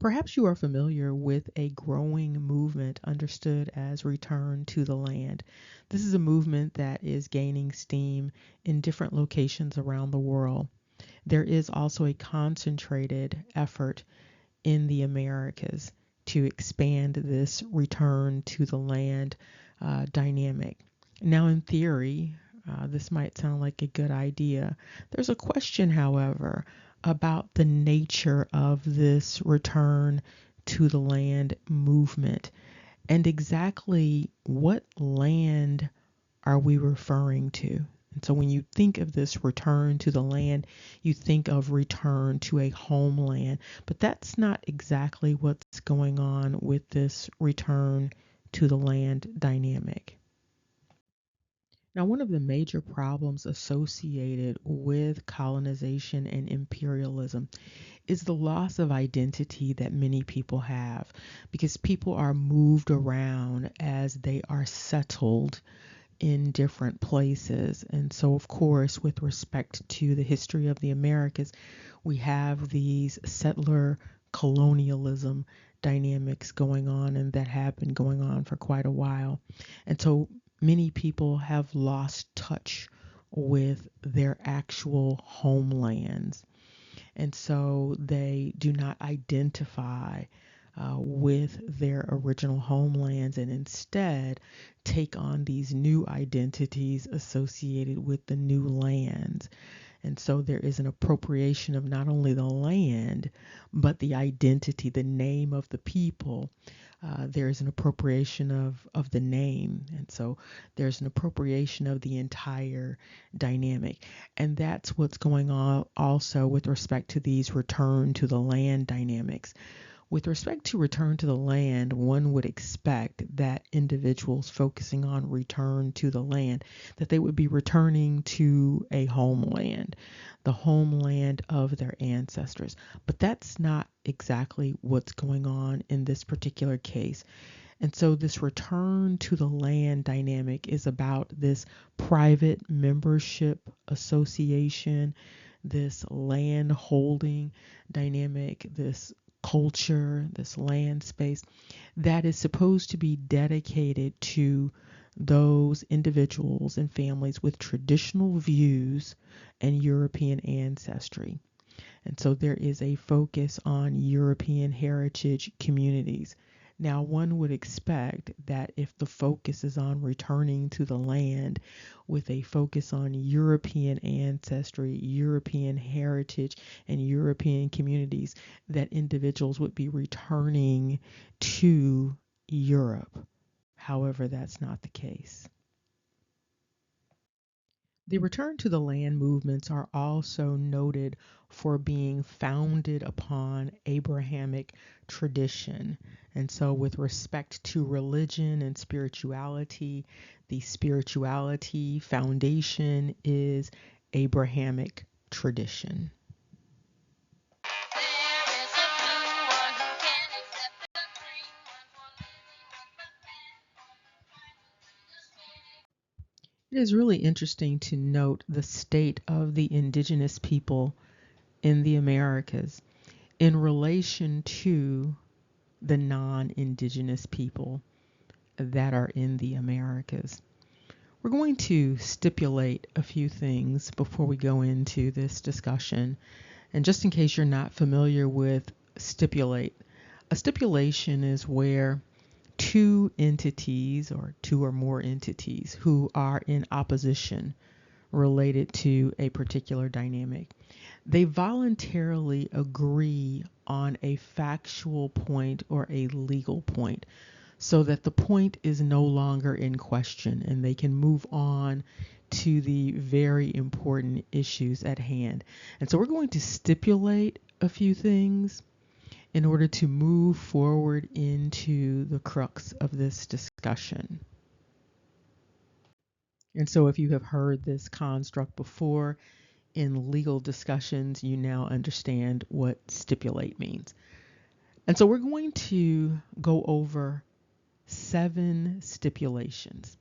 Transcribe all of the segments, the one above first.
Perhaps you are familiar with a growing movement understood as return to the land. This is a movement that is gaining steam in different locations around the world. There is also a concentrated effort in the Americas to expand this return to the land dynamic. Now, in theory, this might sound like a good idea. There's a question, however, about the nature of this return to the land movement and exactly what land are we referring to. And so when you think of this return to the land, you think of return to a homeland, but that's not exactly what's going on with this return to the land dynamic. Now, one of the major problems associated with colonization and imperialism is the loss of identity that many people have because people are moved around as they are settled in different places. And so, of course, with respect to the history of the Americas, we have these settler colonialism dynamics going on and that have been going on for quite a while. And so many people have lost touch with their actual homelands. And so they do not identify with their original homelands and instead take on these new identities associated with the new lands. And so there is an appropriation of not only the land, but the identity, the name of the people. There is an appropriation of the name. And so there's an appropriation of the entire dynamic. And that's what's going on also with respect to these return to the land dynamics. With respect to return to the land, one would expect that individuals focusing on return to the land, that they would be returning to a homeland, the homeland of their ancestors. But that's not exactly what's going on in this particular case. And so this return to the land dynamic is about this private membership association, this land holding dynamic, this culture, this land space that is supposed to be dedicated to those individuals and families with traditional views and European ancestry. And so there is a focus on European heritage communities. Now, one would expect that if the focus is on returning to the land with a focus on European ancestry, European heritage, and European communities, that individuals would be returning to Europe. However, that's not the case. The return to the land movements are also noted for being founded upon Abrahamic tradition. And so, with respect to religion and spirituality, the spirituality foundation is Abrahamic tradition. It is really interesting to note the state of the indigenous people in the Americas in relation to the non-indigenous people that are in the Americas. We're going to stipulate a few things before we go into this discussion. And just in case you're not familiar with stipulate, a stipulation is where two entities or two or more entities who are in opposition related to a particular dynamic, they voluntarily agree on a factual point or a legal point so that the point is no longer in question and they can move on to the very important issues at hand. And so we're going to stipulate a few things in order to move forward into the crux of this discussion. And so if you have heard this construct before in legal discussions, you now understand what stipulate means. And so we're going to go over 7 stipulations.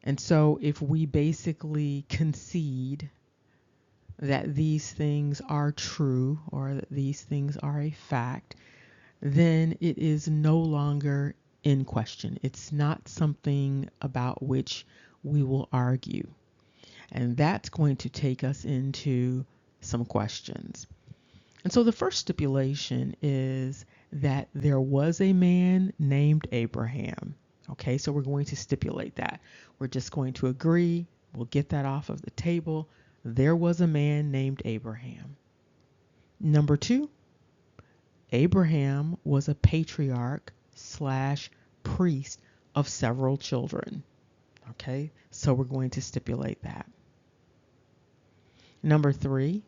And so if we basically concede that these things are true or that these things are a fact, then it is no longer in question. It's not something about which we will argue. And that's going to take us into some questions. And so the first stipulation is that there was a man named Abraham. Okay, so we're going to stipulate that. We're just going to agree. We'll get that off of the table. There was a man named Abraham. Number 2, Abraham was a patriarch / priest of several children. Okay, so we're going to stipulate that. Number 3,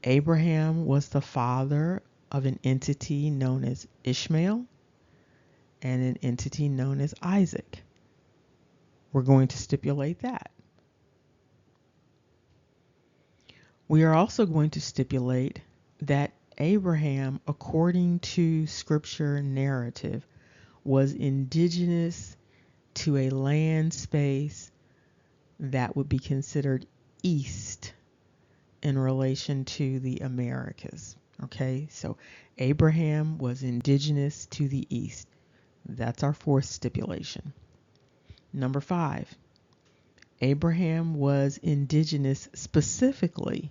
Abraham was the father of an entity known as Ishmael and an entity known as Isaac. We're going to stipulate that. We are also going to stipulate that Abraham, according to scripture narrative, was indigenous to a land space that would be considered east in relation to the Americas. Okay, so Abraham was indigenous to the east. That's our 4th stipulation. Number 5, Abraham was indigenous specifically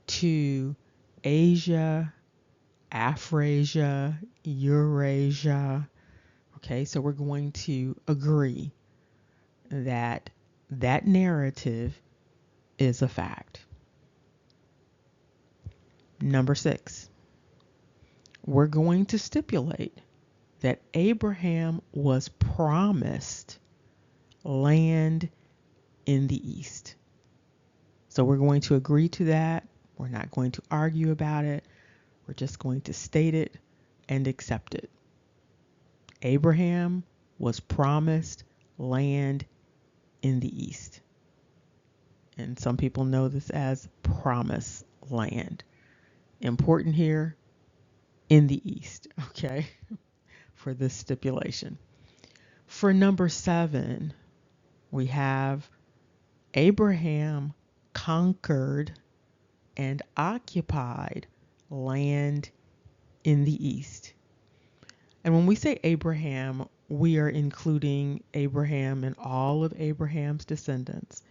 to Asia, Afrasia, Eurasia. Okay, so we're going to agree that that narrative is a fact. Number 6, we're going to stipulate that Abraham was promised land in the east. So we're going to agree to that. We're not going to argue about it. We're just going to state it and accept it. Abraham was promised land in the east. And some people know this as promised land. Important here, in the east, okay, for this stipulation. For number 7, we have Abraham conquered and occupied land in the east. And when we say Abraham, we are including Abraham and all of Abraham's descendants.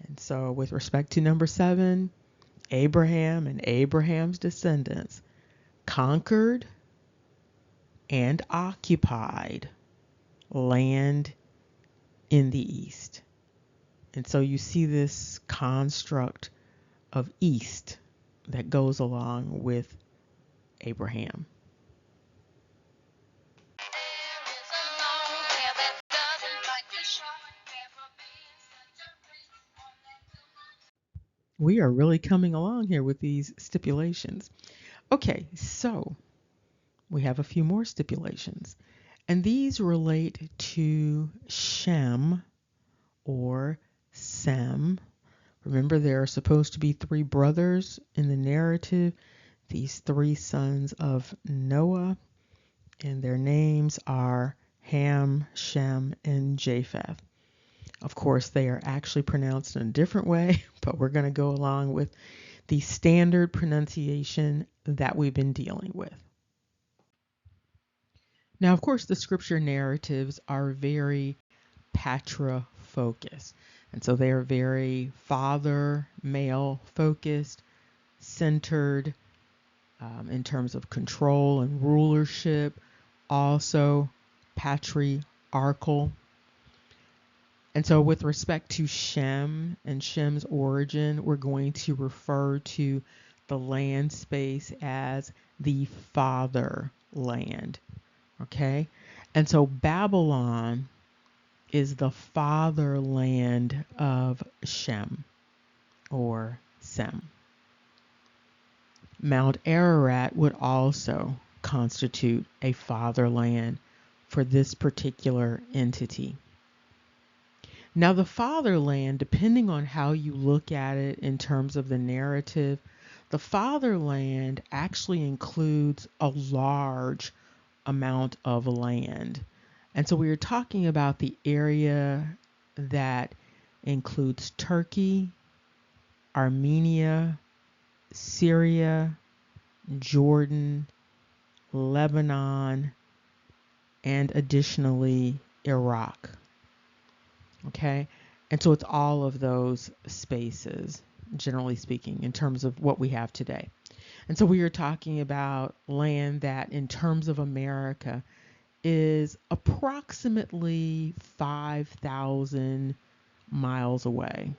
And so with respect to number 7, Abraham and Abraham's descendants conquered and occupied land in the east. And so you see this construct of east that goes along with Abraham. We are really coming along here with these stipulations. Okay, so we have a few more stipulations, and these relate to Shem or Sem. Remember, there are supposed to be 3 brothers in the narrative, these 3 sons of Noah, and their names are Ham, Shem, and Japheth. Of course, they are actually pronounced in a different way, but we're going to go along with the standard pronunciation that we've been dealing with. Now, of course, the scripture narratives are very patra focused. And so they are very father, male focused, centered in terms of control and rulership, also patriarchal. And so with respect to Shem and Shem's origin, we're going to refer to the land space as the fatherland. Okay? And so Babylon is the fatherland of Shem or Sem. Mount Ararat would also constitute a fatherland for this particular entity. Now, the fatherland, depending on how you look at it in terms of the narrative, the fatherland actually includes a large amount of land. And so we are talking about the area that includes Turkey, Armenia, Syria, Jordan, Lebanon, and additionally Iraq. Okay, and so it's all of those spaces, generally speaking, in terms of what we have today. And so we are talking about land that, in terms of America, is approximately 5,000 miles away.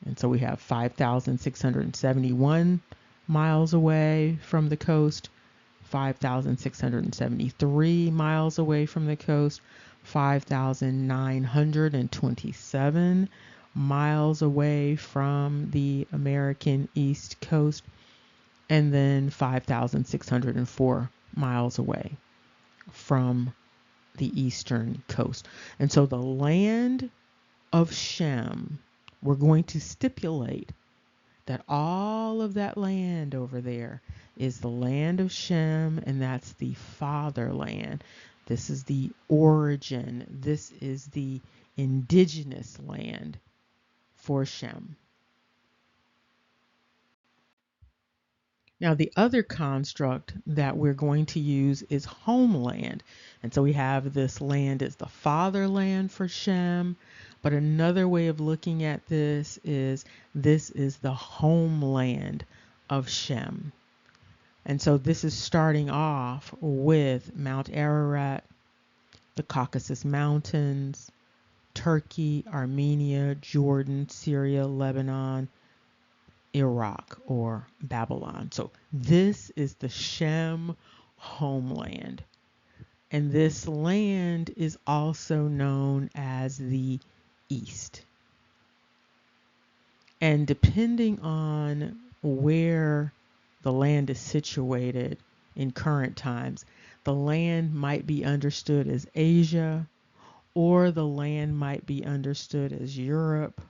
And so we have 5,671 miles away from the coast, 5,673 miles away from the coast, 5,927 miles away from the American East Coast, and then 5,604 miles away from the eastern coast. And so the land of Shem, we're going to stipulate that all of that land over there is the land of Shem, and that's the fatherland. This is the origin. This is the indigenous land for Shem. Now, the other construct that we're going to use is homeland. And so we have this land as the fatherland for Shem. But another way of looking at this is the homeland of Shem. And so this is starting off with Mount Ararat, the Caucasus Mountains, Turkey, Armenia, Jordan, Syria, Lebanon, Iraq, or Babylon. So this is the Shem homeland. And this land is also known as the East. And depending on where the land is situated in current times, the land might be understood as Asia, or the land might be understood as Europe,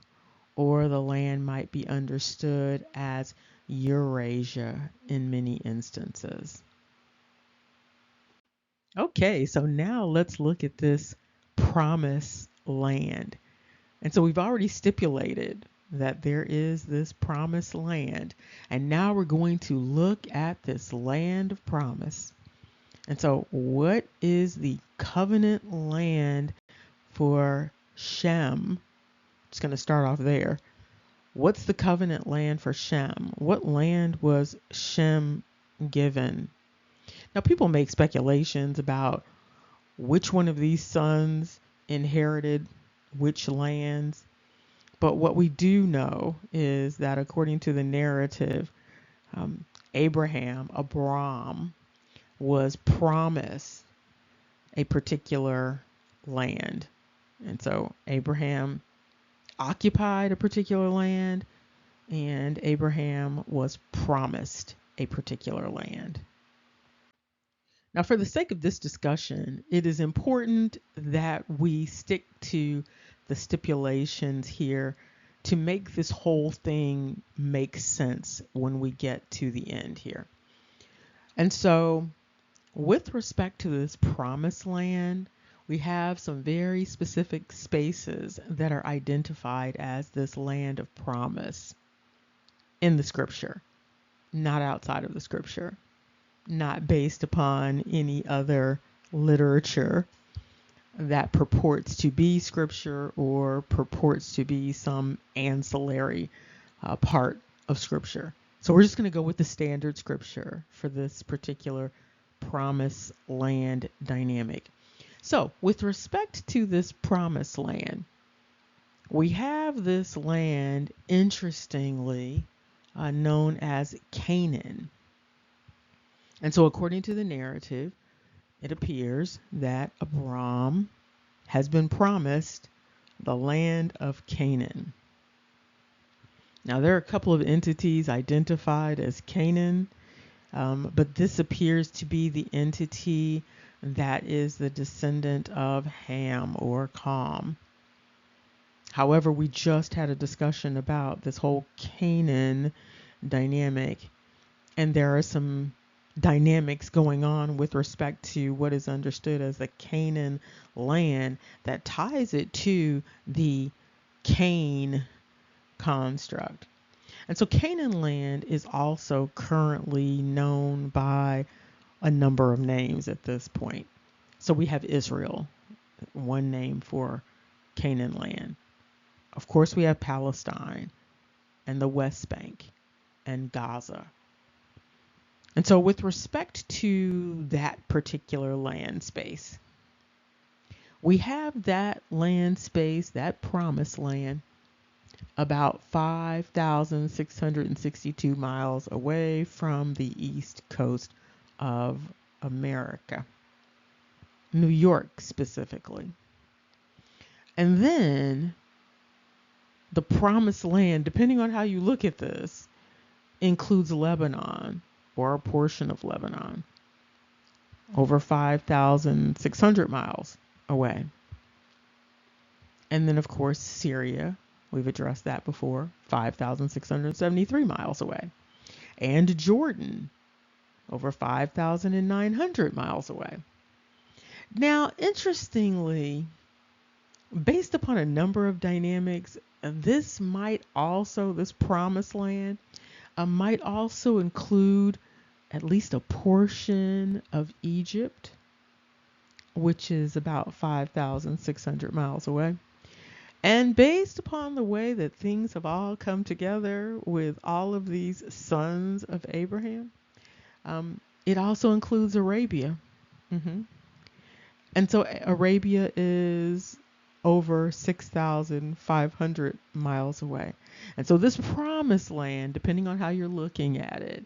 or the land might be understood as Eurasia in many instances. Okay, so now let's look at this promised land. And so we've already stipulated that there is this promised land. And now we're going to look at this land of promise. And so what is the covenant land for Shem? Just going to start off there. What's the covenant land for Shem? What land was Shem given? Now, people make speculations about which one of these sons inherited which lands. But what we do know is that according to the narrative, Abram, was promised a particular land. And so Abraham occupied a particular land, and Abraham was promised a particular land. Now, for the sake of this discussion, it is important that we stick to the stipulations here to make this whole thing make sense when we get to the end here. And so, with respect to this promised land, we have some very specific spaces that are identified as this land of promise in the scripture, not outside of the scripture, not based upon any other literature that purports to be scripture or purports to be some ancillary part of scripture. So we're just going to go with the standard scripture for this particular promised land dynamic. So with respect to this promised land, we have this land, interestingly, known as Canaan. And so according to the narrative, it appears that Abram has been promised the land of Canaan. Now, there are a couple of entities identified as Canaan, but this appears to be the entity that is the descendant of Ham or Ham. However, we just had a discussion about this whole Canaan dynamic, and there are some dynamics going on with respect to what is understood as the Canaan land that ties it to the Cain construct. And so Canaan land is also currently known by a number of names at this point. So we have Israel, one name for Canaan land. Of course, we have Palestine and the West Bank and Gaza. And so with respect to that particular land space, we have that land space, that promised land, about 5,662 miles away from the east coast of America, New York specifically. And then the promised land, depending on how you look at this, includes Lebanon or a portion of Lebanon, over 5,600 miles away. And then, of course, Syria. We've addressed that before, 5,673 miles away. And Jordan, over 5,900 miles away. Now, interestingly, based upon a number of dynamics, this promised land might also include at least a portion of Egypt, which is about 5,600 miles away. And based upon the way that things have all come together with all of these sons of Abraham, it also includes Arabia. And so Arabia is over 6,500 miles away. And so this promised land, depending on how you're looking at it,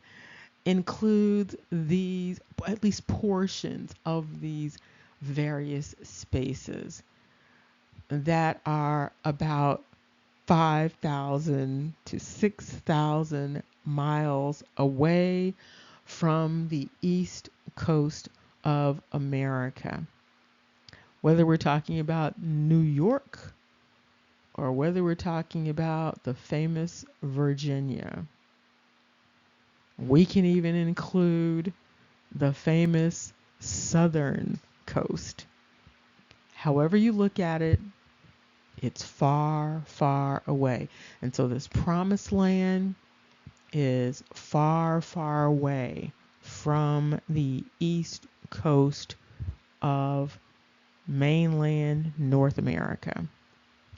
includes these, at least portions of these various spaces that are about 5,000 to 6,000 miles away from the east coast of America. Whether we're talking about New York or whether we're talking about the famous Virginia. We can even include the famous southern coast. However you look at it, it's far, far away. And so this promised land is far, far away from the east coast of mainland North America.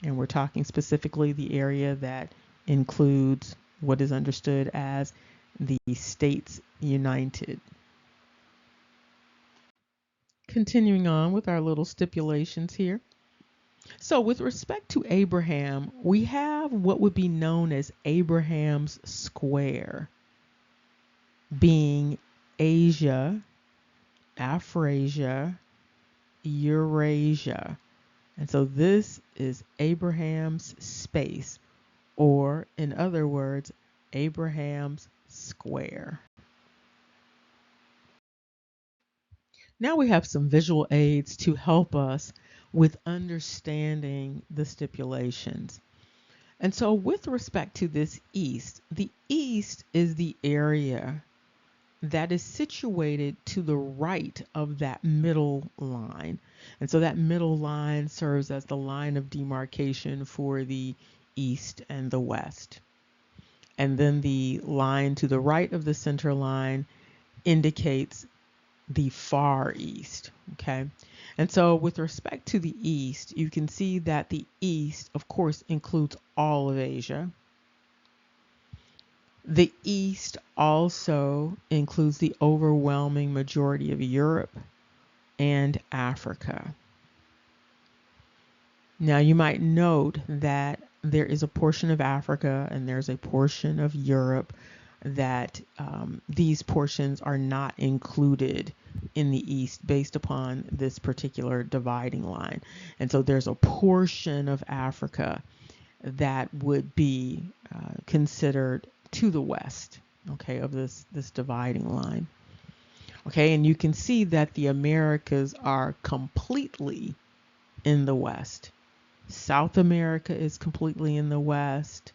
And we're talking specifically the area that includes what is understood as the States United. Continuing on with our little stipulations here. So with respect to Abraham, we have what would be known as Abraham's square, being Asia, Afrasia, Eurasia. And so this is Abraham's space, or in other words, Abraham's square. Now we have some visual aids to help us with understanding the stipulations. And so with respect to this east, the east is the area that is situated to the right of that middle line. And so that middle line serves as the line of demarcation for the east and the west. And then the line to the right of the center line indicates the far east. Okay. And so with respect to the east, you can see that the east, of course, includes all of Asia. The east also includes the overwhelming majority of Europe and Africa. Now you might note that there is a portion of Africa and there's a portion of Europe that these portions are not included in the east based upon this particular dividing line. And so there's a portion of Africa that would be considered to the west, okay, of this dividing line. Okay, and you can see that the Americas are completely in the west. South America is completely in the west.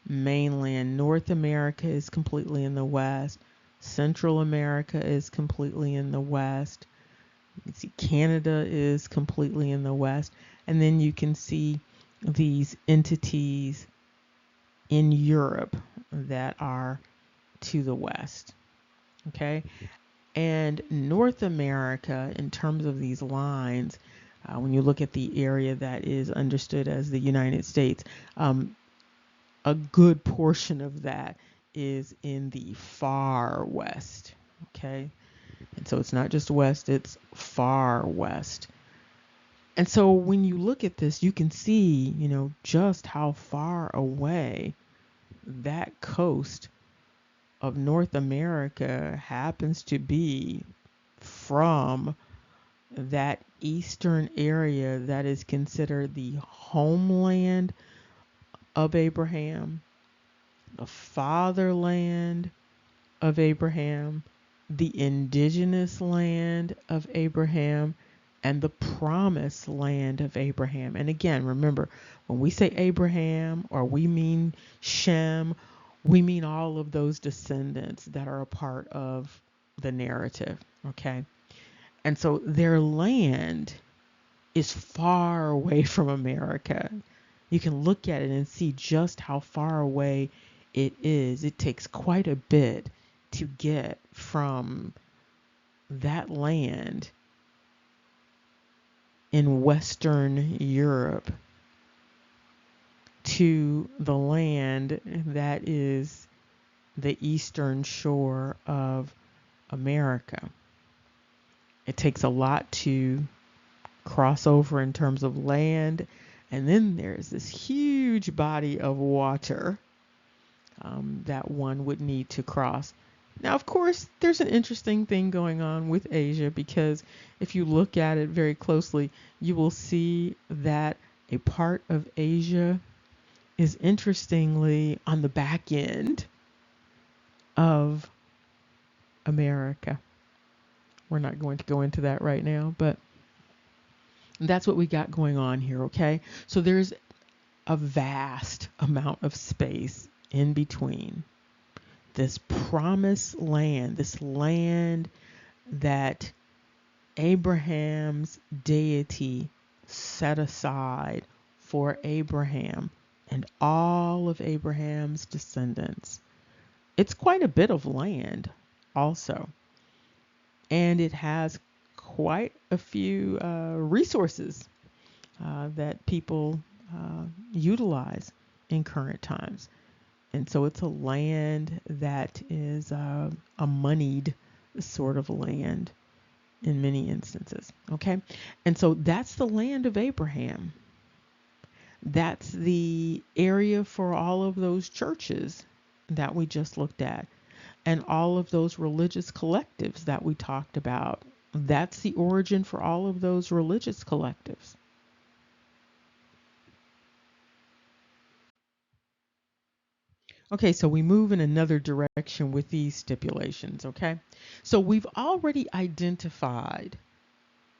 Mainland North America is completely in the west. Central America is completely in the west. You can see Canada is completely in the west. And then you can see these entities in Europe that are to the west. Okay. And North America, in terms of these lines, when you look at the area that is understood as the United States, a good portion of that is in the far west. Okay. And so it's not just west, it's far west. And so when you look at this, you can see, just how far away that coast of North America happens to be from that eastern area that is considered the homeland of Abraham, the fatherland of Abraham, the indigenous land of Abraham, and the promised land of Abraham. And again, remember, when we say Abraham or we mean Shem, we mean all of those descendants that are a part of the narrative, okay? And so their land is far away from America. You can look at it and see just how far away it is. It takes quite a bit to get from that land in Western Europe to the land that is the eastern shore of America. It takes a lot to cross over in terms of land. And then there's this huge body of water that one would need to cross. Now, of course, there's an interesting thing going on with Asia, because if you look at it very closely, you will see that a part of Asia is interestingly on the back end of America. We're not going to go into that right now, but that's what we got going on here, okay? So there's a vast amount of space in between this promised land, this land that Abraham's deity set aside for Abraham and all of Abraham's descendants. It's quite a bit of land also. And it has quite a few resources that people utilize in current times. And so it's a land that is a moneyed sort of land in many instances. Okay. And so that's the land of Abraham. That's the area for all of those churches that we just looked at, and all of those religious collectives that we talked about. That's the origin for all of those religious collectives. Okay, so we move in another direction with these stipulations, okay? So we've already identified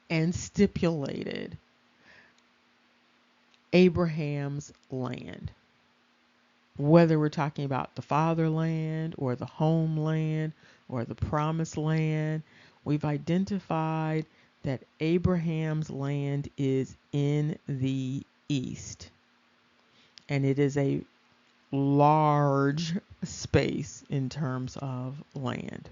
and stipulated Abraham's land. Whether we're talking about the fatherland or the homeland or the promised land, we've identified that Abraham's land is in the east. And it is a large space in terms of land.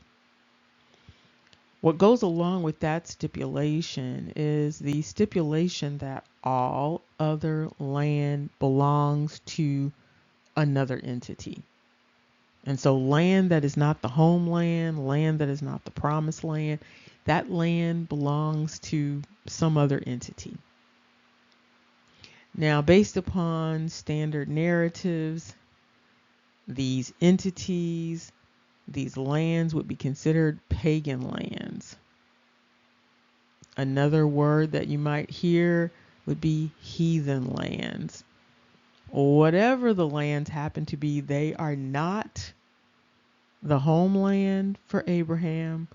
What goes along with that stipulation is the stipulation that all other land belongs to another entity. And so land that is not the homeland, land that is not the promised land, that land belongs to some other entity. Now, based upon standard narratives, these entities, these lands would be considered pagan lands. Another word that you might hear would be heathen lands, Whatever the lands happen to be, they are not the homeland for Abraham,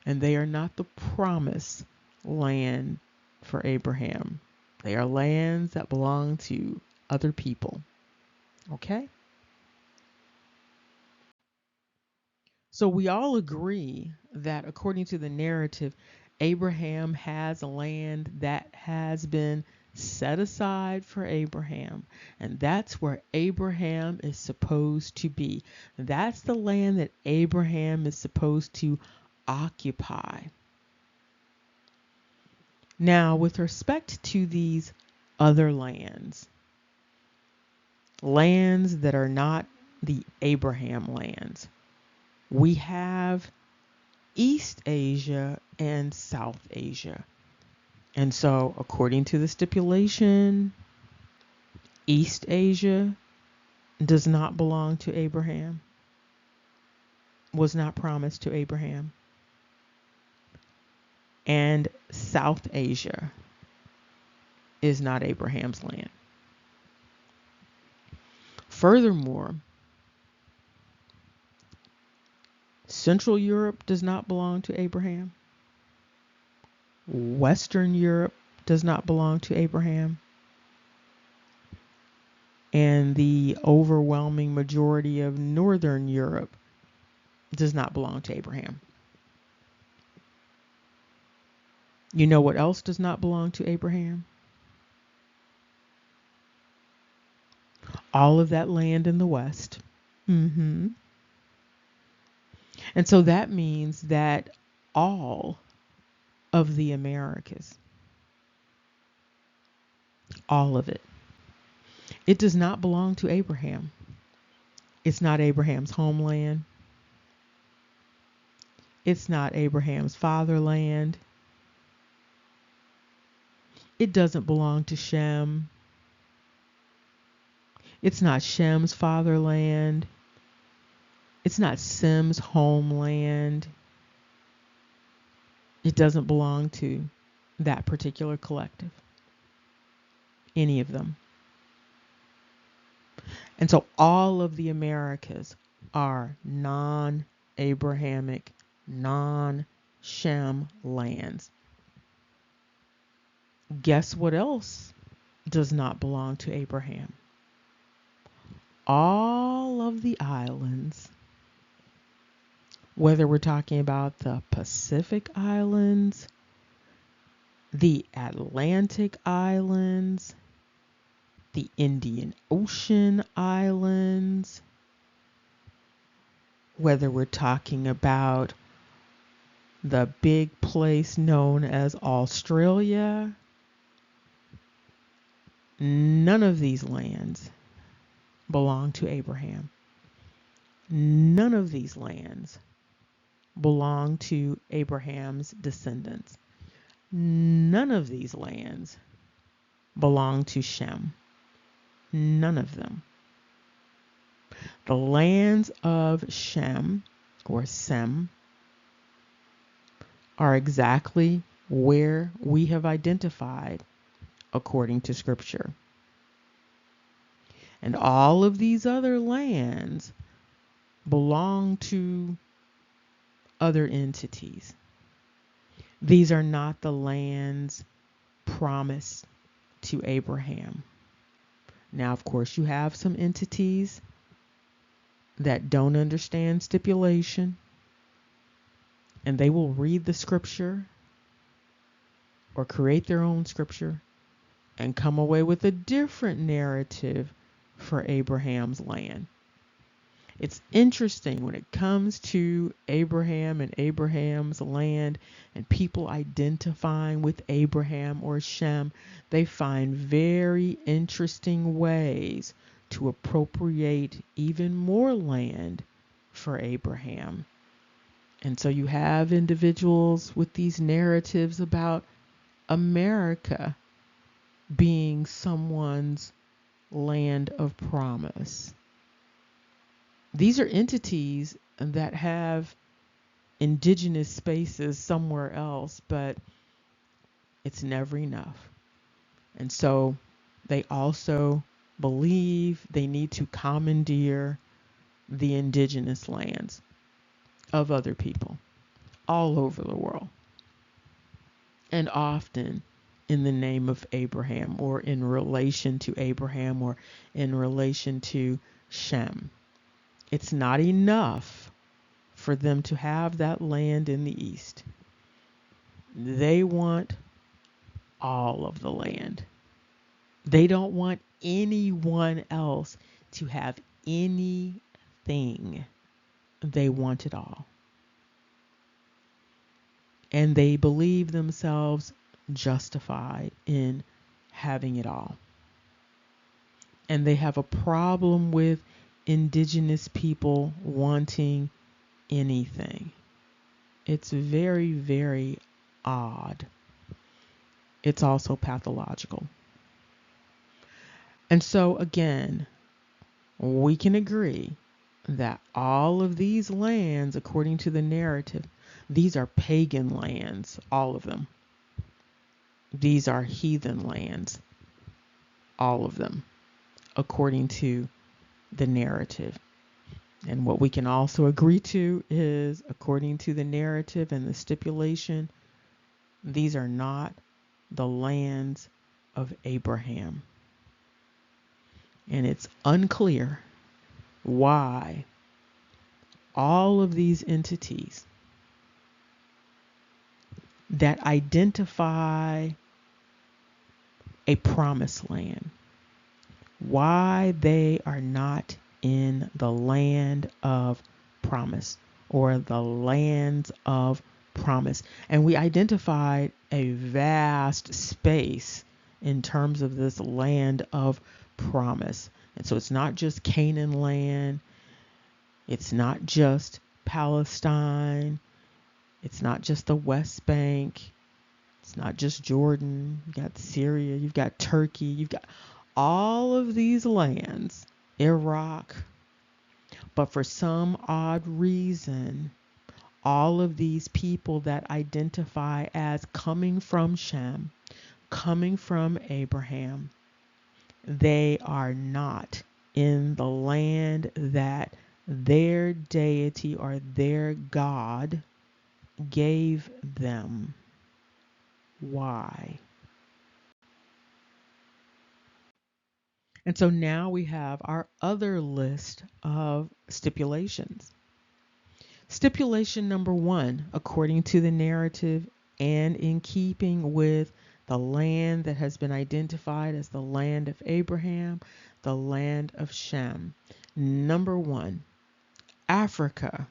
and they are not the promised land for Abraham. They are lands that belong to other people. Okay? So we all agree that according to the narrative, Abraham has a land that has been set aside for Abraham. And that's where Abraham is supposed to be. That's the land that Abraham is supposed to occupy. Now, with respect to these other lands, lands that are not the Abraham lands, we have East Asia and South Asia. And so, according to the stipulation, East Asia does not belong to Abraham, was not promised to Abraham. And South Asia is not Abraham's land. Furthermore, Central Europe does not belong to Abraham. Western Europe does not belong to Abraham. And the overwhelming majority of Northern Europe does not belong to Abraham. You know what else does not belong to Abraham? All of that land in the West. And so that means that all of the Americas, all of it, it does not belong to Abraham. It's not Abraham's homeland. It's not Abraham's fatherland. It doesn't belong to Shem. It's not Shem's fatherland. It's not Sem's homeland. It doesn't belong to that particular collective, any of them. And so all of the Americas are non-Abrahamic, non-Shem lands. Guess what else does not belong to Abraham? All of the islands, whether we're talking about the Pacific Islands, the Atlantic Islands, the Indian Ocean Islands, whether we're talking about the big place known as Australia, none of these lands belong to Abraham. None of these lands belong to Abraham's descendants. None of these lands belong to Shem. None of them. The lands of Shem or Sem are exactly where we have identified according to Scripture. And all of these other lands belong to other entities. These are not the lands promised to Abraham. Now, of course, you have some entities that don't understand stipulation, and they will read the scripture or create their own scripture and come away with a different narrative for Abraham's land. It's interesting when it comes to Abraham and Abraham's land and people identifying with Abraham or Shem, they find very interesting ways to appropriate even more land for Abraham. And so you have individuals with these narratives about America being someone's land of promise. These are entities that have indigenous spaces somewhere else, but it's never enough. And so they also believe they need to commandeer the indigenous lands of other people all over the world, and often in the name of Abraham, or in relation to Abraham, or in relation to Shem. It's not enough for them to have that land in the east. They want all of the land. They don't want anyone else to have anything. They want it all. And they believe themselves justified in having it all. And they have a problem with indigenous people wanting anything. It's very, very odd. It's also pathological. And so again, we can agree that all of these lands, according to the narrative, these are pagan lands, all of them. These are heathen lands, all of them, according to the narrative. And what we can also agree to is, according to the narrative and the stipulation, these are not the lands of Abraham. And it's unclear why all of these entities that identify a promised land, why they are not in the land of promise, or the lands of promise. And we identified a vast space in terms of this land of promise. And so it's not just Canaan land. It's not just Palestine. It's not just the West Bank. It's not just Jordan. You've got Syria. You've got Turkey. You've got all of these lands, Iraq. But for some odd reason, all of these people that identify as coming from Shem, coming from Abraham, they are not in the land that their deity or their God gave them. Why? And so now we have our other list of stipulations. Stipulation number 1, according to the narrative and in keeping with the land that has been identified as the land of Abraham, the land of Shem. Number 1, Africa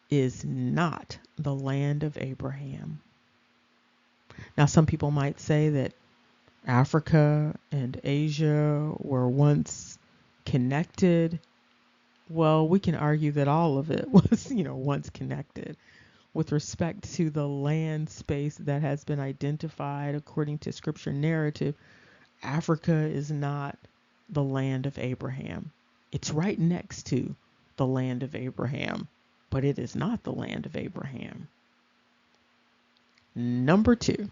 is not the land of Abraham. Now, some people might say that Africa and Asia were once connected. Well, we can argue that all of it was, once connected. With respect to the land space that has been identified according to scripture narrative, Africa is not the land of Abraham. It's right next to the land of Abraham, but it is not the land of Abraham. Number 2,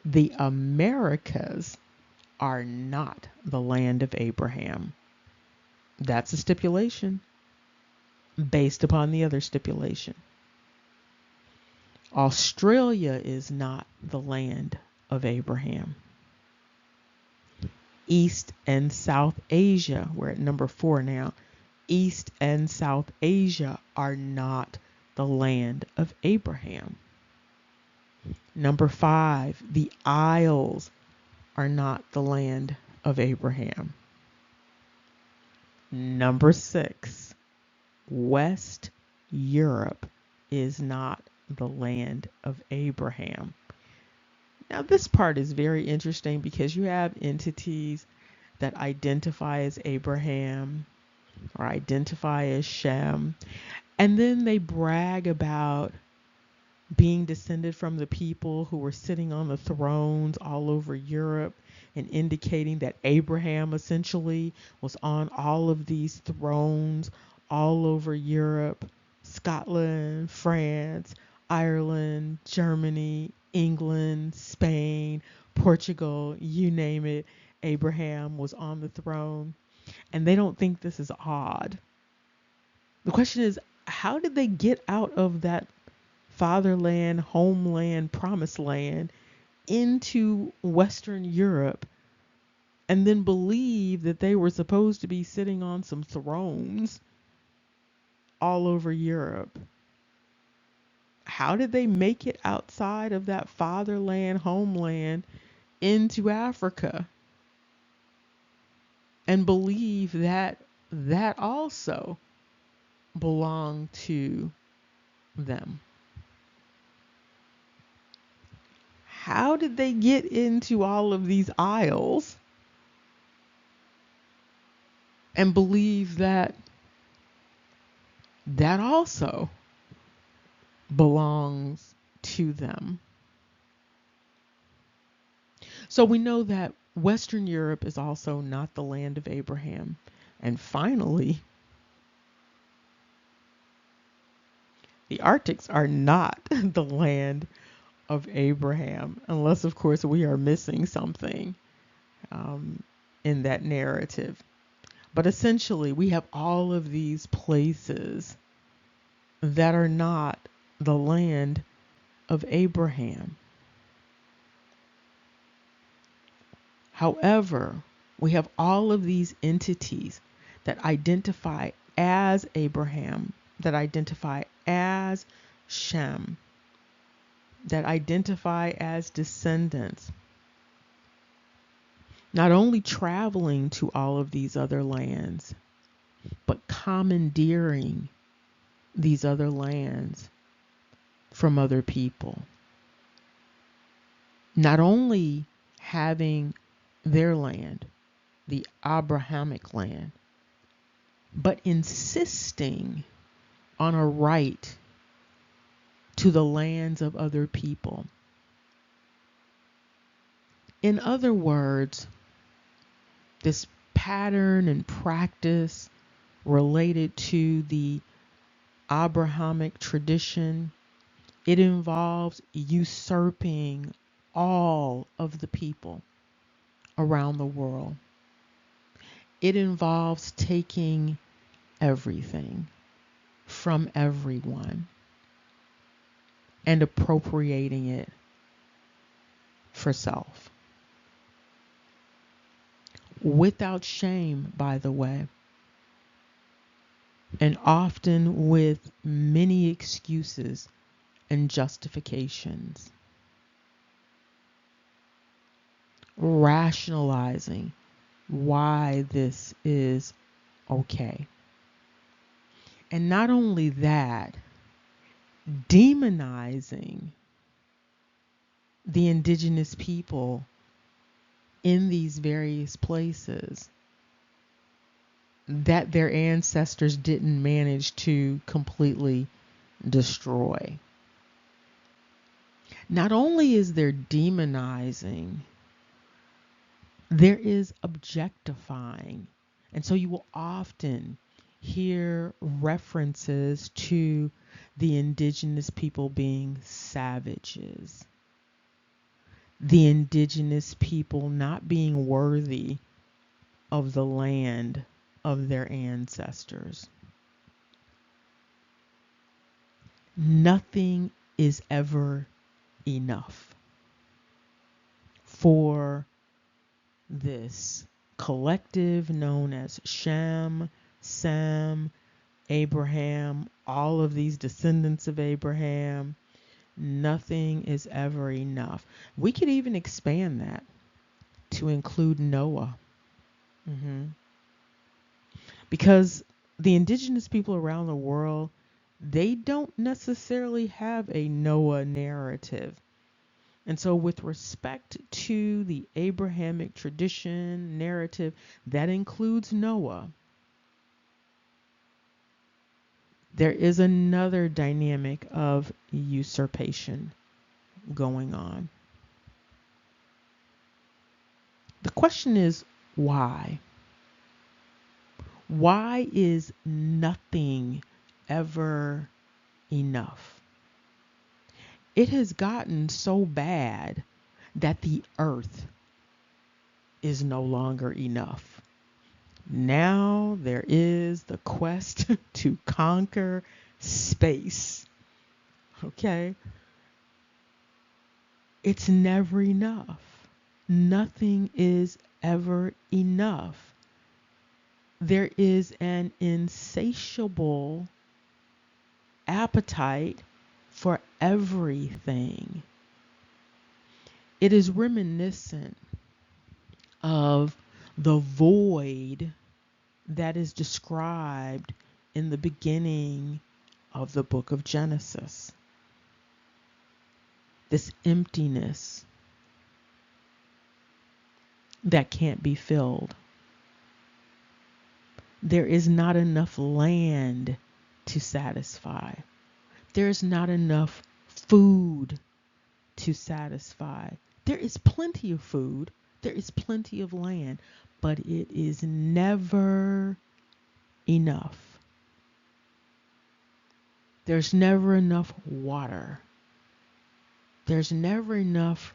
the Americas are not the land of Abraham. That's a stipulation based upon the other stipulation. Australia is not the land of Abraham. East and South Asia, we're at number 4 now. East and South Asia are not the land of Abraham. Number 5, the Isles are not the land of Abraham. Number 6, West Europe is not the land of Abraham. Now, this part is very interesting because you have entities that identify as Abraham or identify as Shem, and then they brag about being descended from the people who were sitting on the thrones all over Europe, and indicating that Abraham essentially was on all of these thrones all over Europe, Scotland, France, Ireland, Germany, England, Spain, Portugal, you name it. Abraham was on the throne, and they don't think this is odd. The question is, how did they get out of that fatherland, homeland, promised land into Western Europe and then believe that they were supposed to be sitting on some thrones all over Europe? How did they make it outside of that fatherland, homeland into Africa and believe that that also belonged to them? How did they get into all of these isles and believe that that also belongs to them? So we know that Western Europe is also not the land of Abraham. And finally, the Arctics are not the land of Abraham, unless, of course, we are missing something in that narrative. But essentially, we have all of these places that are not the land of Abraham. However, we have all of these entities that identify as Abraham, that identify as Shem, that identify as descendants, not only traveling to all of these other lands, but commandeering these other lands from other people. Not only having their land, the Abrahamic land, but insisting on a right to the lands of other people. In other words, this pattern and practice related to the Abrahamic tradition, it involves usurping all of the people around the world. It involves taking everything from everyone and appropriating it for self. Without shame, by the way, and often with many excuses and justifications, rationalizing why this is okay. And not only that, demonizing the indigenous people in these various places that their ancestors didn't manage to completely destroy. Not only is there demonizing, there is objectifying. And so you will often hear references to the indigenous people being savages, the indigenous people not being worthy of the land of their ancestors. Nothing is ever enough for this collective known as Shem, Sem, Abraham, all of these descendants of Abraham. Nothing is ever enough. We could even expand that to include Noah. Because the indigenous people around the world, they don't necessarily have a Noah narrative. And so with respect to the Abrahamic tradition narrative, that includes Noah. There is another dynamic of usurpation going on. The question is, why? Why is nothing ever enough? It has gotten so bad that the earth is no longer enough. Now there is the quest to conquer space. Okay? It's never enough. Nothing is ever enough. There is an insatiable appetite for everything. It is reminiscent of the void that is described in the beginning of the book of Genesis. This emptiness that can't be filled. There is not enough land to satisfy. There's not enough food to satisfy. There is plenty of food. There is plenty of land, but it is never enough. There's never enough water. There's never enough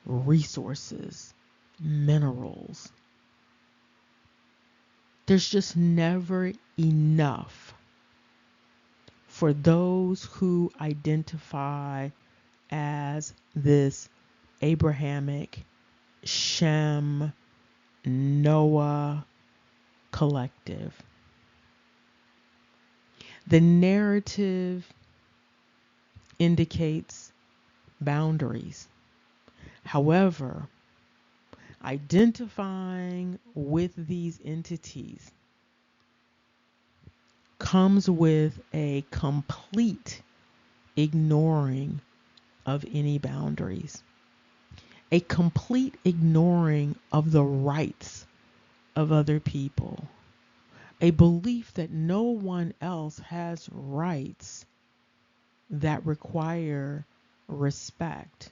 resources, minerals. There's just never enough for those who identify as this Abrahamic Shem Noah collective. The narrative indicates boundaries. However, identifying with these entities comes with a complete ignoring of any boundaries, a complete ignoring of the rights of other people, a belief that no one else has rights that require respect.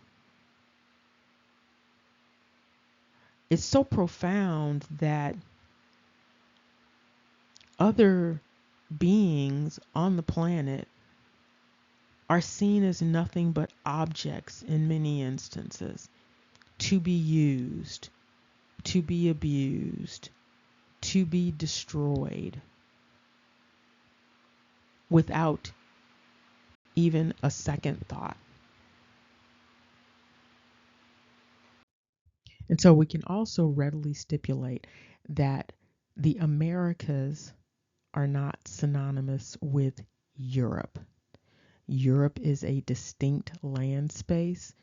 It's so profound that other beings on the planet are seen as nothing but objects in many instances, to be used, to be abused, to be destroyed without even a second thought. And so we can also readily stipulate that the Americas are not synonymous with Europe. Europe is a distinct land space.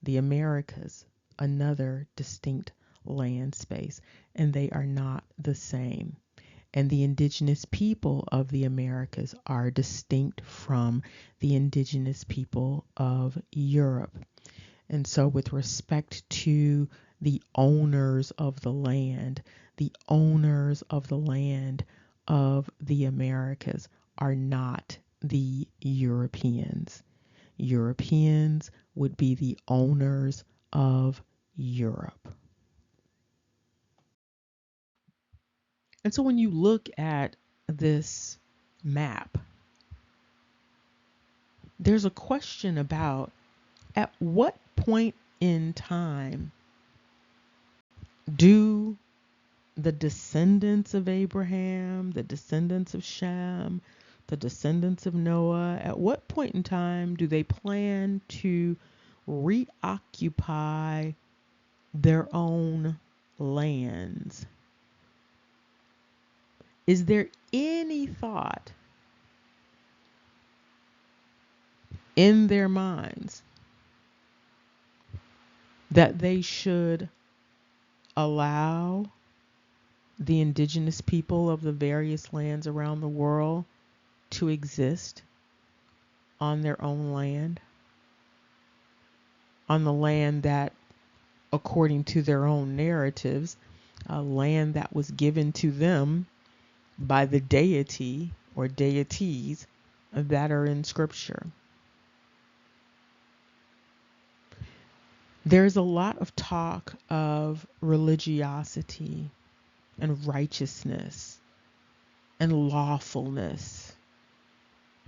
The Americas, another distinct land space, and they are not the same. And the indigenous people of the Americas are distinct from the indigenous people of Europe. And so with respect to the owners of the land of the Americas are not the Europeans. Europeans would be the owners of Europe. And so when you look at this map, there's a question about at what point in time do the descendants of Abraham, the descendants of Shem, the descendants of Noah, at what point in time do they plan to reoccupy their own lands? Is there any thought in their minds that they should allow the indigenous people of the various lands around the world to exist on their own land, on the land that, according to their own narratives, a land that was given to them by the deity or deities that are in Scripture? There's a lot of talk of religiosity and righteousness and lawfulness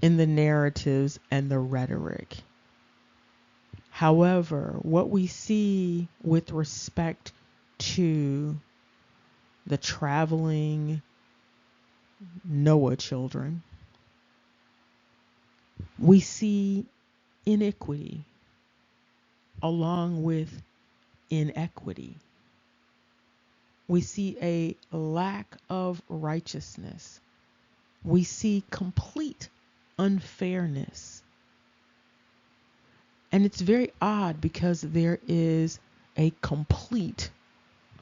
in the narratives and the rhetoric. However, what we see with respect to the traveling Noah children, we see iniquity along with inequity. We see a lack of righteousness. We see complete unfairness. And it's very odd because there is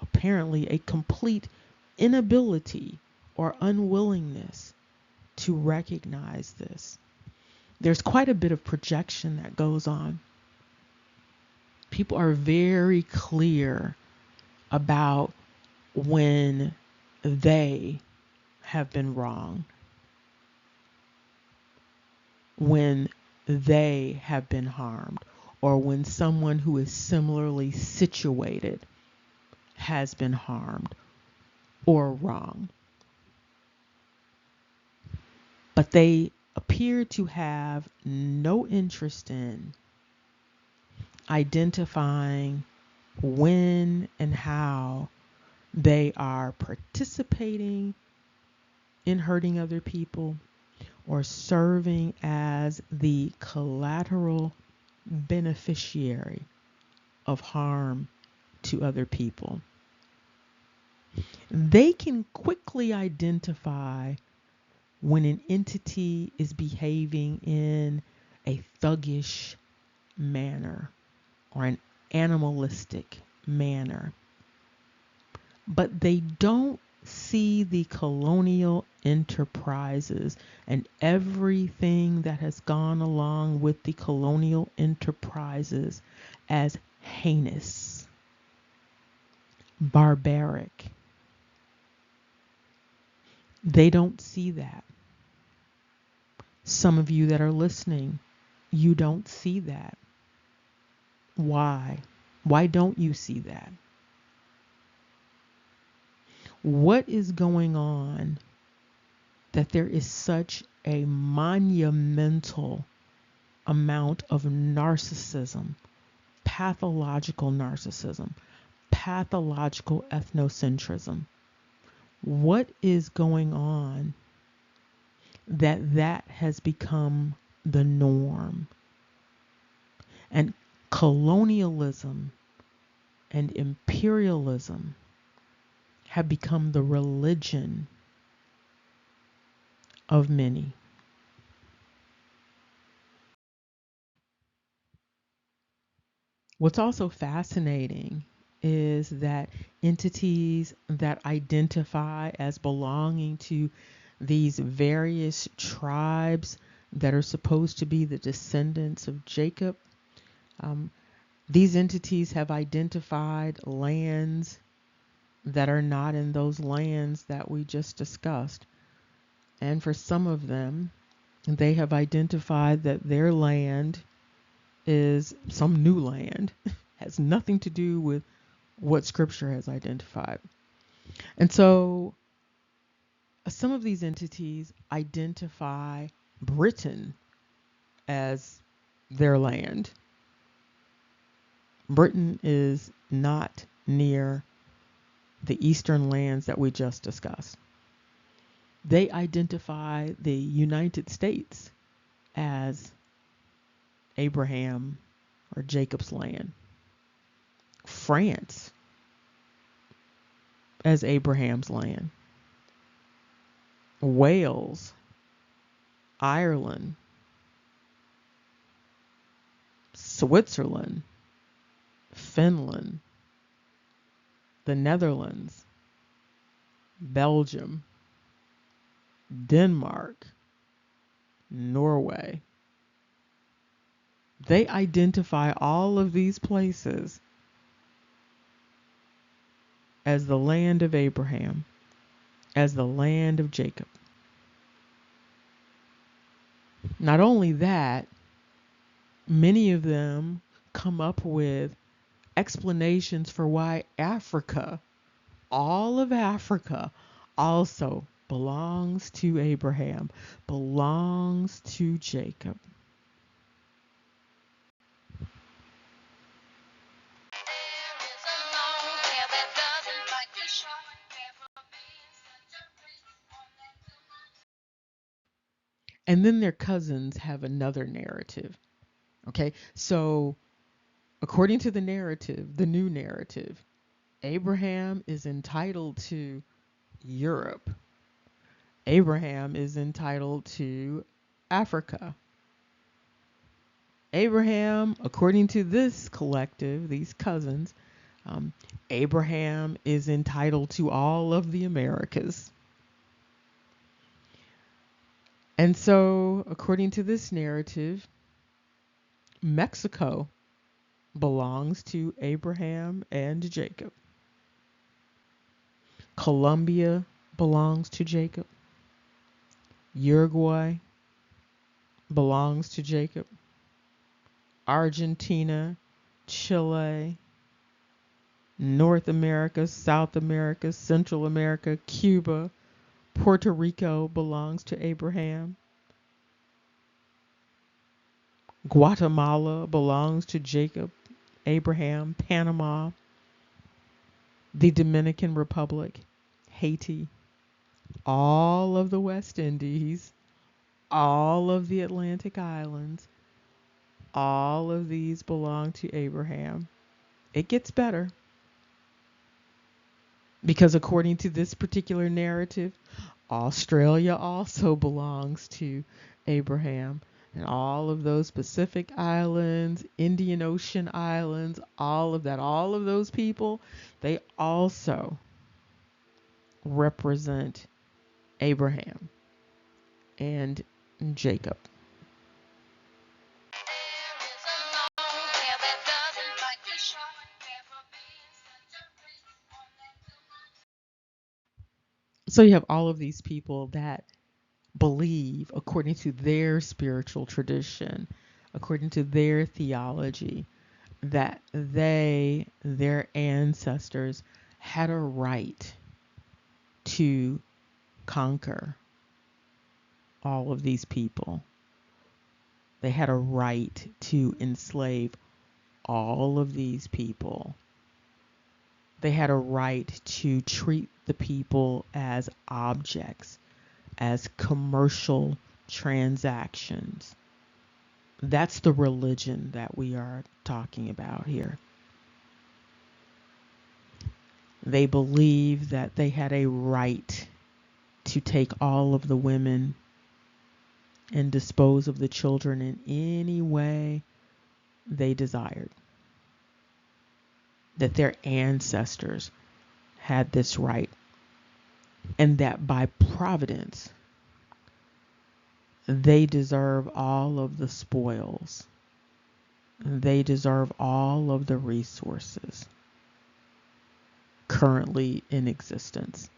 apparently a complete inability or unwillingness to recognize this. There's quite a bit of projection that goes on. People are very clear about when they have been wrong, when they have been harmed, or when someone who is similarly situated has been harmed or wrong. But they appear to have no interest in identifying when and how they are participating in hurting other people or serving as the collateral beneficiary of harm to other people. They can quickly identify when an entity is behaving in a thuggish manner or an animalistic manner. But they don't see the colonial enterprises and everything that has gone along with the colonial enterprises as heinous, barbaric. They don't see that. Some of you that are listening, you don't see that. Why? Why don't you see that? What is going on that there is such a monumental amount of narcissism, pathological narcissism, pathological ethnocentrism? What is going on that has become the norm? And colonialism and imperialism have become the religion of many. What's also fascinating is that entities that identify as belonging to these various tribes that are supposed to be the descendants of Jacob, these entities have identified lands that are not in those lands that we just discussed. And for some of them, they have identified that their land is some new land, has nothing to do with what Scripture has identified. And so some of these entities identify Britain as their land. Britain is not near the eastern lands that we just discussed. They identify the United States as Abraham or Jacob's land. France as Abraham's land. Wales, Ireland, Switzerland, Finland, the Netherlands, Belgium, Denmark, Norway. They identify all of these places as the land of Abraham, as the land of Jacob. Not only that, many of them come up with explanations for why Africa, all of Africa, also belongs to Abraham, belongs to Jacob. And then their cousins have another narrative. Okay, so according to the narrative, the new narrative, Abraham is entitled to Europe. Abraham is entitled to Africa. Abraham, according to this collective, these cousins, Abraham is entitled to all of the Americas. And so, according to this narrative, Mexico belongs to Abraham and Jacob. Colombia belongs to Jacob. Uruguay belongs to Jacob. Argentina, Chile, North America, South America, Central America, Cuba, Puerto Rico belongs to Abraham. Guatemala belongs to Jacob, Abraham. Panama, the Dominican Republic, Haiti, all of the West Indies, all of the Atlantic Islands, all of these belong to Abraham. It gets better. Because according to this particular narrative, Australia also belongs to Abraham. And all of those Pacific Islands, Indian Ocean Islands, all of that, all of those people, they also represent Abraham and Jacob. So you have all of these people that believe, according to their spiritual tradition, according to their theology, that their ancestors, had a right to conquer all of these people. They had a right to enslave all of these people. They had a right to treat the people as objects, as commercial transactions. That's the religion that we are talking about here. They believed that they had a right to take all of the women and dispose of the children in any way they desired. That their ancestors had this right, and that by providence, they deserve all of the spoils. They deserve all of the resources currently in existence.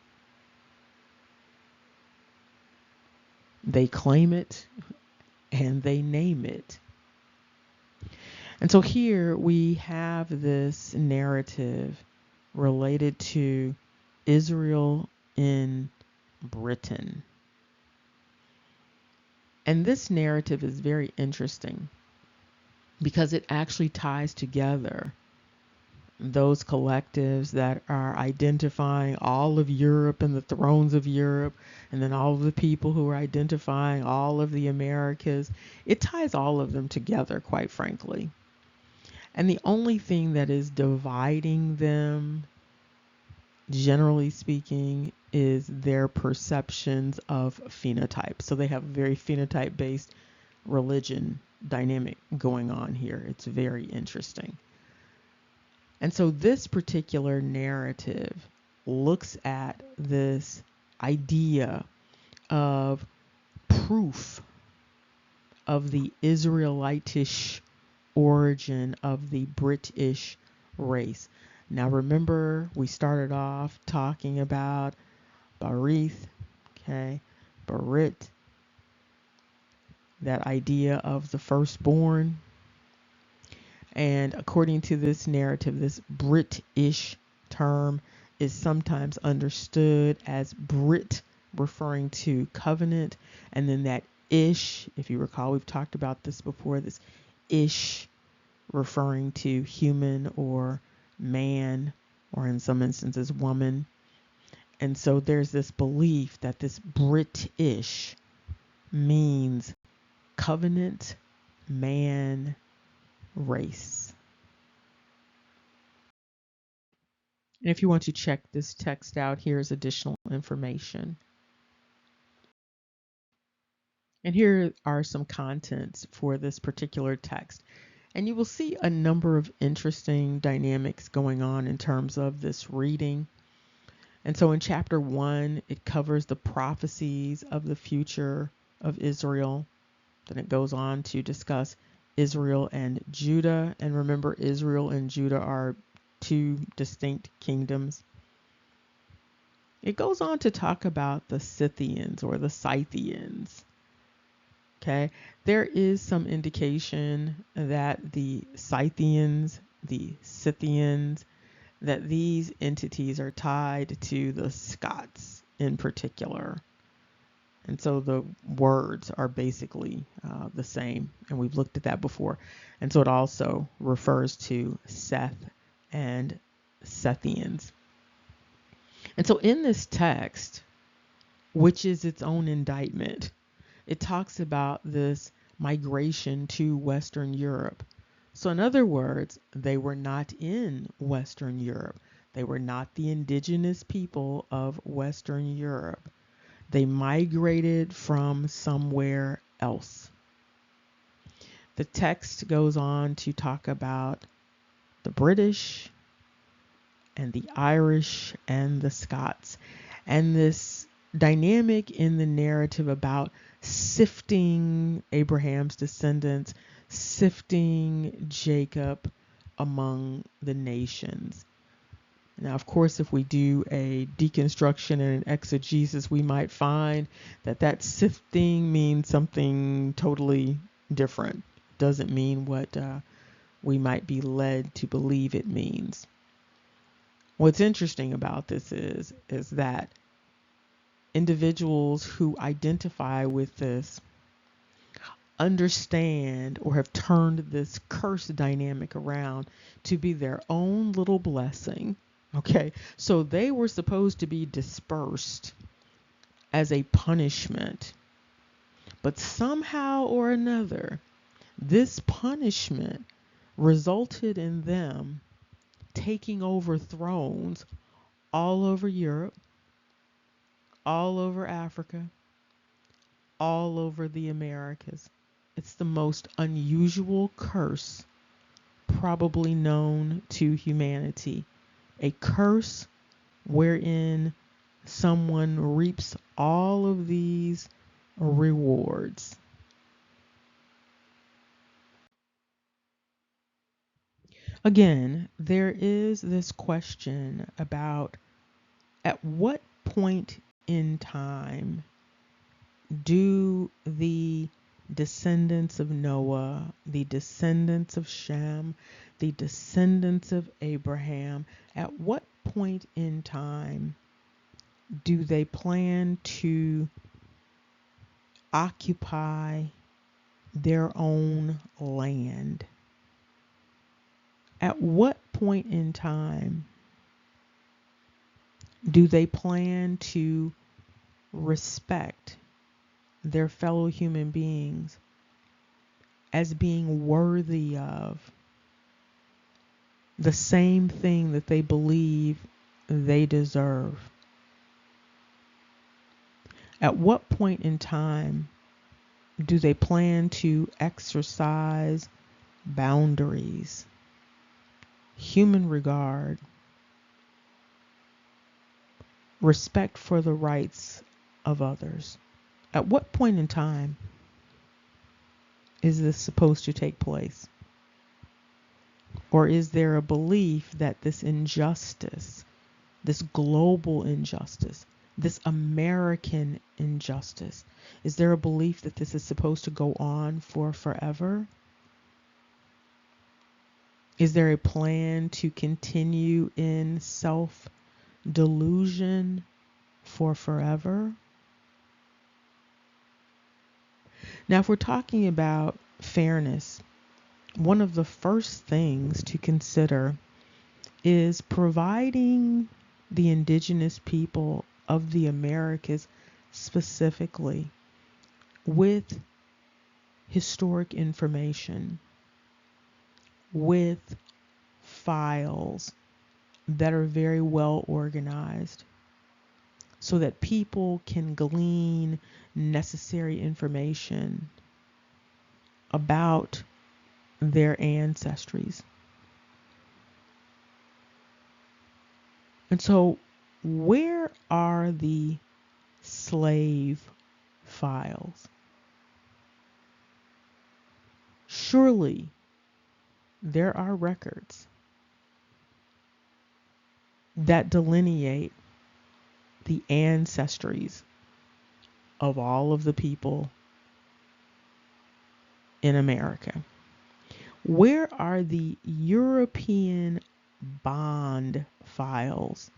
They claim it and they name it. And so here we have this narrative related to Israel in Britain. And this narrative is very interesting because it actually ties together those collectives that are identifying all of Europe and the thrones of Europe, and then all of the people who are identifying all of the Americas. It ties all of them together, quite frankly. And the only thing that is dividing them, generally speaking, is their perceptions of phenotype. So they have a very phenotype-based religion dynamic going on here. It's very interesting. And so this particular narrative looks at this idea of proof of the Israelitish origin of the British race. Now remember, we started off talking about Barith, okay, Barit, that idea of the firstborn. And according to this narrative, this British term is sometimes understood as Brit, referring to covenant, and then that ish, if you recall, we've talked about this before, this ish referring to human or man, or in some instances woman. And so there's this belief that this British means covenant, man, race. And if you want to check this text out, here's additional information. And here are some contents for this particular text. And you will see a number of interesting dynamics going on in terms of this reading. And so in chapter 1, it covers the prophecies of the future of Israel. Then it goes on to discuss Israel and Judah. And remember, Israel and Judah are two distinct kingdoms. It goes on to talk about the Scythians or the Scythians. Okay, there is some indication that the Scythians, the Scythians, that these entities are tied to the Scots in particular. And so the words are basically the same. And we've looked at that before. And so it also refers to Seth and Sethians. And so in this text, which is its own indictment, it talks about this migration to Western Europe. So in other words, they were not in Western Europe. They were not the indigenous people of Western Europe. They migrated from somewhere else. The text goes on to talk about the British and the Irish and the Scots, and this dynamic in the narrative about sifting Abraham's descendants, sifting Jacob among the nations. Now, of course, if we do a deconstruction and an exegesis, we might find that that sifting means something totally different. Doesn't mean what we might be led to believe it means. What's interesting about this is that individuals who identify with this understand or have turned this curse dynamic around to be their own little blessing. Okay, so they were supposed to be dispersed as a punishment, but somehow or another, this punishment resulted in them taking over thrones all over Europe, all over Africa, all over the Americas. It's the most unusual curse probably known to humanity. A curse wherein someone reaps all of these rewards. Again, there is this question about at what point in time do the descendants of Noah, the descendants of Shem, the descendants of Abraham, at what point in time do they plan to occupy their own land? At what point in time do they plan to respect their fellow human beings as being worthy of the same thing that they believe they deserve? At what point in time do they plan to exercise boundaries, human regard, respect for the rights of others? At what point in time is this supposed to take place? Or is there a belief that this injustice, this global injustice, this American injustice, is there a belief that this is supposed to go on for forever? Is there a plan to continue in self-delusion for forever? Now, if we're talking about fairness, one of the first things to consider is providing the indigenous people of the Americas specifically with historic information, with files that are very well organized so that people can glean necessary information about their ancestries. And so, where are the slave files? Surely there are records that delineate the ancestries of all of the people in America. Where are the European bond files?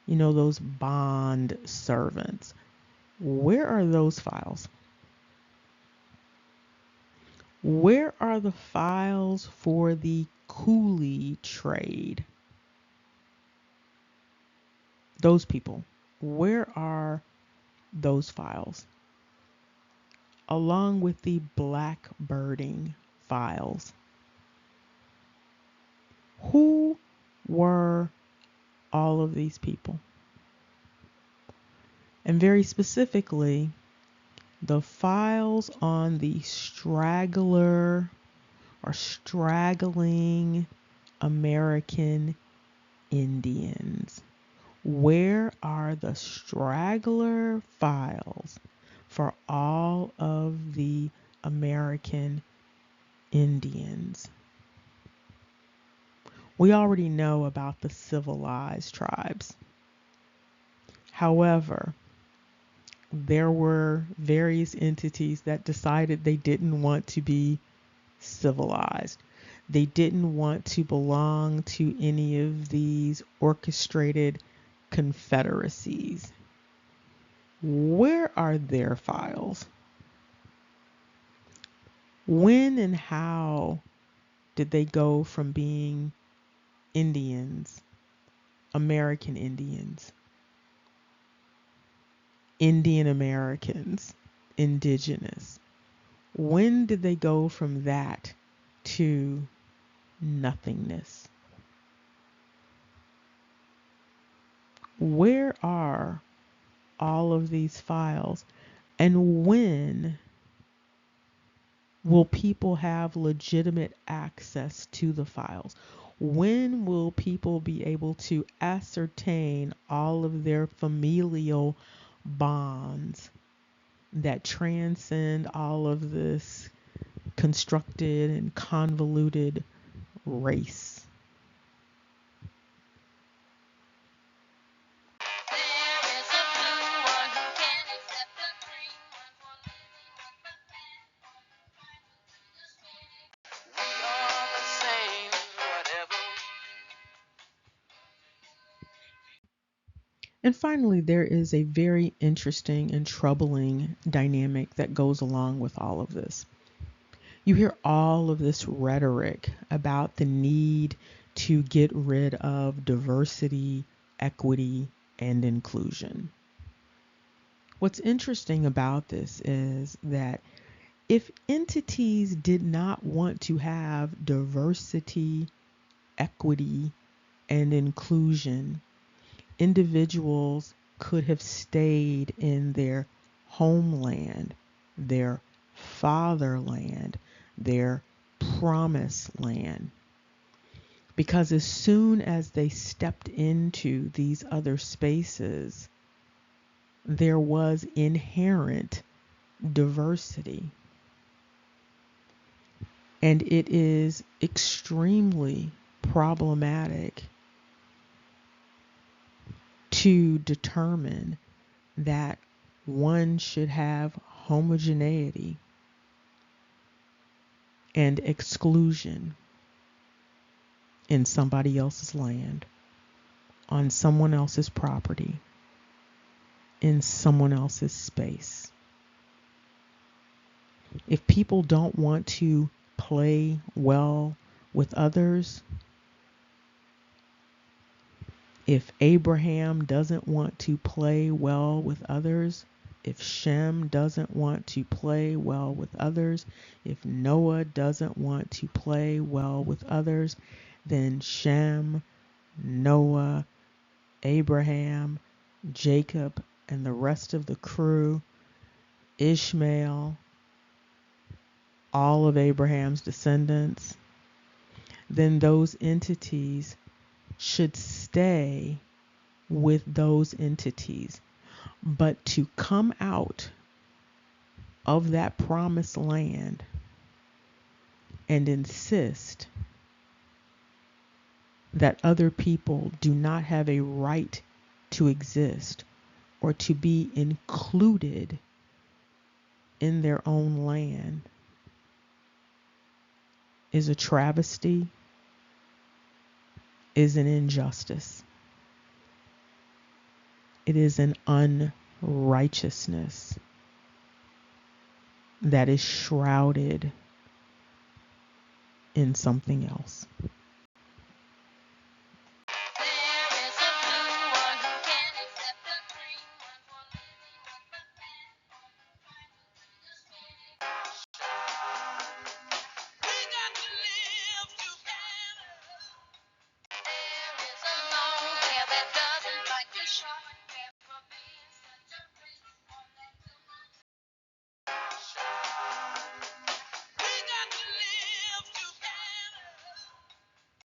You know, those bond servants. Where are those files? Where are the files for the coolie trade? Those people. Where are those files? Along with the blackbirding files. Who were all of these people? And very specifically, the files on the straggler or straggling American Indians. Where are the straggler files for all of the American Indians? We already know about the civilized tribes. However, there were various entities that decided they didn't want to be civilized. They didn't want to belong to any of these orchestrated confederacies. Where are their files? When and how did they go from being Indians, American Indians, Indian Americans, indigenous? When did they go from that to nothingness? Where are all of these files? And when will people have legitimate access to the files? When will people be able to ascertain all of their familial bonds that transcend all of this constructed and convoluted race? And finally, there is a very interesting and troubling dynamic that goes along with all of this. You hear all of this rhetoric about the need to get rid of diversity, equity, and inclusion. What's interesting about this is that if entities did not want to have diversity, equity, and inclusion, individuals could have stayed in their homeland, their fatherland, their promised land. Because as soon as they stepped into these other spaces, there was inherent diversity. And it is extremely problematic to determine that one should have homogeneity and exclusion in somebody else's land, on someone else's property, in someone else's space. If people don't want to play well with others, if Abraham doesn't want to play well with others, if Shem doesn't want to play well with others, if Noah doesn't want to play well with others, then Shem, Noah, Abraham, Jacob, and the rest of the crew, Ishmael, all of Abraham's descendants, then those entities should stay with those entities. But to come out of that promised land and insist that other people do not have a right to exist or to be included in their own land is a travesty, is an injustice. It is an unrighteousness that is shrouded in something else.